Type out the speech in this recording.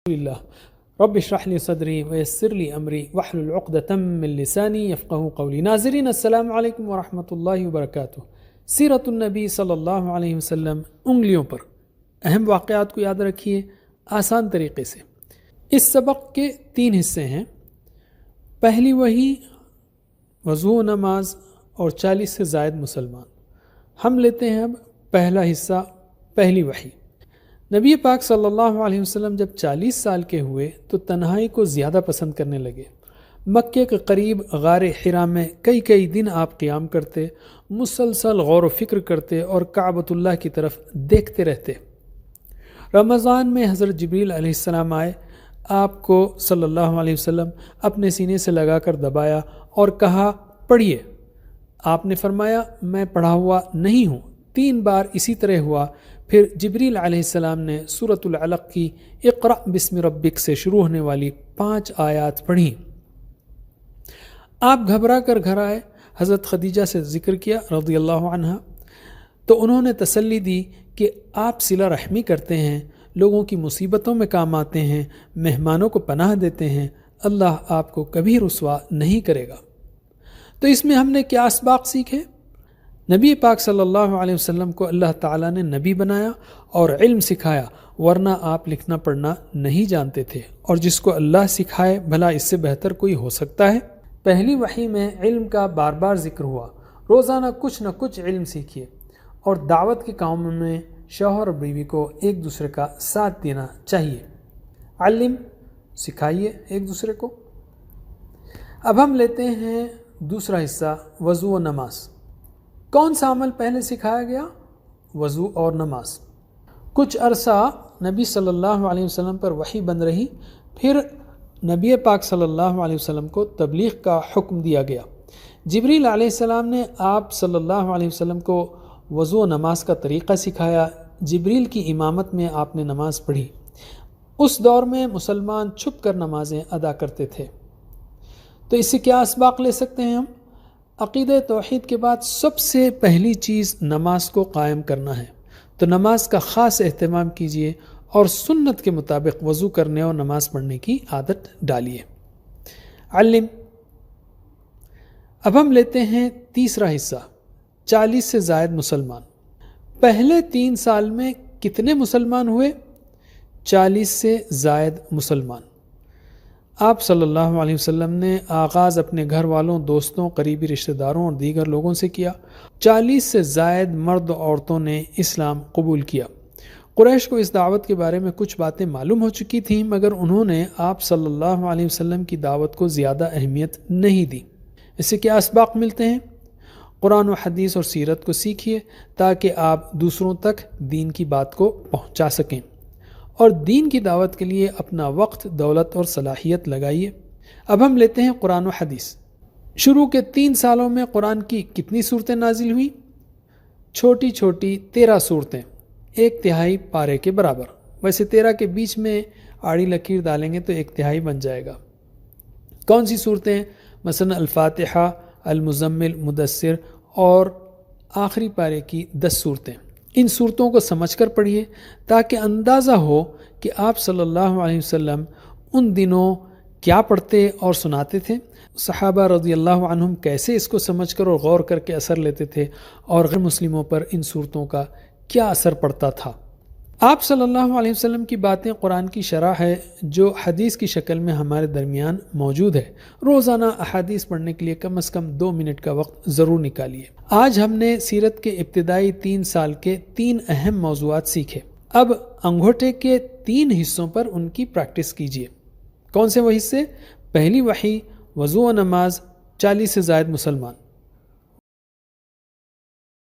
اللہ رب اشرح لی صدری ویسر لی امری واحلل عقدۃ من لسانی یفقہوا قولی۔ ناظرین السلام علیکم ورحمۃ اللہ وبرکاتہ۔ سیرت النبی صلی اللہ علیہ وسلم انگلیوں پر اہم واقعات کو یاد رکھیے آسان طریقے سے۔ اس سبق کے 3 حصے ہیں۔ پہلی وحی، وضو و نماز اور 40 سے زائد مسلمان۔ ہم لیتے ہیں اب پہلا حصہ، پہلی وحی۔ نبی پاک صلی اللہ علیہ وسلم جب 40 سال کے ہوئے تو تنہائی کو زیادہ پسند کرنے لگے۔ مکے کے قریب غار حرا میں کئی دن آپ قیام کرتے، مسلسل غور و فکر کرتے اور کعبۃ اللہ کی طرف دیکھتے رہتے۔ رمضان میں حضرت جبریل علیہ السلام آئے، آپ کو صلی اللہ علیہ وسلم اپنے سینے سے لگا کر دبایا اور کہا پڑھیے۔ آپ نے فرمایا میں پڑھا ہوا نہیں ہوں۔ 3 بار اسی طرح ہوا۔ پھر جبریل علیہ السلام نے سورۃ العلق کی اقرأ بسم ربک سے شروع ہونے والی 5 آیات پڑھیں۔ آپ گھبرا کر گھر آئے، حضرت خدیجہ سے ذکر کیا رضی اللہ عنہا، تو انہوں نے تسلی دی کہ آپ صلہ رحمی کرتے ہیں، لوگوں کی مصیبتوں میں کام آتے ہیں، مہمانوں کو پناہ دیتے ہیں، اللہ آپ کو کبھی رسوا نہیں کرے گا۔ تو اس میں ہم نے کیا اسباق سیکھے؟ نبی پاک صلی اللہ علیہ وسلم کو اللہ تعالیٰ نے نبی بنایا اور علم سکھایا، ورنہ آپ لکھنا پڑھنا نہیں جانتے تھے، اور جس کو اللہ سکھائے بھلا اس سے بہتر کوئی ہو سکتا ہے؟ پہلی وحی میں علم کا بار بار ذکر ہوا۔ روزانہ کچھ نہ کچھ علم سیکھیے، اور دعوت کے کاموں میں شوہر اور بیوی کو ایک دوسرے کا ساتھ دینا چاہیے۔ علم سکھائیے ایک دوسرے کو۔ اب ہم لیتے ہیں دوسرا حصہ، وضو و نماز۔ کون سا عمل پہلے سکھایا گیا؟ وضو اور نماز۔ کچھ عرصہ نبی صلی اللہ علیہ وسلم پر وحی بن رہی، پھر نبی پاک صلی اللہ علیہ وسلم کو تبلیغ کا حکم دیا گیا۔ جبریل علیہ السلام نے آپ صلی اللہ علیہ وسلم کو وضو و نماز کا طریقہ سکھایا۔ جبریل کی امامت میں آپ نے نماز پڑھی۔ اس دور میں مسلمان چھپ کر نمازیں ادا کرتے تھے۔ تو اس سے کیا اسباق لے سکتے ہیں ہم؟ عقیدہ توحید کے بعد سب سے پہلی چیز نماز کو قائم کرنا ہے، تو نماز کا خاص اہتمام کیجیے اور سنت کے مطابق وضو کرنے اور نماز پڑھنے کی عادت ڈالیے۔ علم۔ اب ہم لیتے ہیں تیسرا حصہ، 40 سے زائد مسلمان۔ پہلے 3 سال میں کتنے مسلمان ہوئے؟ 40 سے زائد مسلمان۔ آپ صلی اللہ علیہ وسلم نے آغاز اپنے گھر والوں، دوستوں، قریبی رشتہ داروں اور دیگر لوگوں سے کیا۔ 40 سے زائد مرد و عورتوں نے اسلام قبول کیا۔ قریش کو اس دعوت کے بارے میں کچھ باتیں معلوم ہو چکی تھیں، مگر انہوں نے آپ صلی اللہ علیہ وسلم کی دعوت کو زیادہ اہمیت نہیں دی۔ اس سے کیا اسباق ملتے ہیں؟ قرآن و حدیث اور سیرت کو سیکھیے تاکہ آپ دوسروں تک دین کی بات کو پہنچا سکیں، اور دین کی دعوت کے لیے اپنا وقت، دولت اور صلاحیت لگائیے۔ اب ہم لیتے ہیں قرآن و حدیث۔ شروع کے 3 سالوں میں قرآن کی کتنی صورتیں نازل ہوئیں؟ چھوٹی 13 صورتیں، 1/3 پارے کے برابر۔ ویسے 13 کے بیچ میں آڑی لکیر ڈالیں گے تو 1/3 بن جائے گا۔ کون سی صورتیں؟ مثلا الفاتحہ، المزمل، مدثر اور آخری پارے کی 10 صورتیں۔ ان صورتوں کو سمجھ کر پڑھیے تاکہ اندازہ ہو کہ آپ صلی اللہ علیہ وسلم ان دنوں کیا پڑھتے اور سناتے تھے، صحابہ رضی اللہ عنہم کیسے اس کو سمجھ کر اور غور کر کے اثر لیتے تھے، اور غیر مسلموں پر ان صورتوں کا کیا اثر پڑتا تھا۔ آپ صلی اللہ علیہ وسلم کی باتیں قرآن کی شرح ہے جو حدیث کی شکل میں ہمارے درمیان موجود ہے۔ روزانہ احادیث پڑھنے کے لیے کم از کم 2 منٹ کا وقت ضرور نکالیے۔ آج ہم نے سیرت کے ابتدائی 3 سال کے 3 اہم موضوعات سیکھے۔ اب انگوٹھے کے 3 حصوں پر ان کی پریکٹس کیجیے۔ کون سے وہ حصے؟ پہلی وحی، وضو و نماز، 40 سے زائد مسلمان۔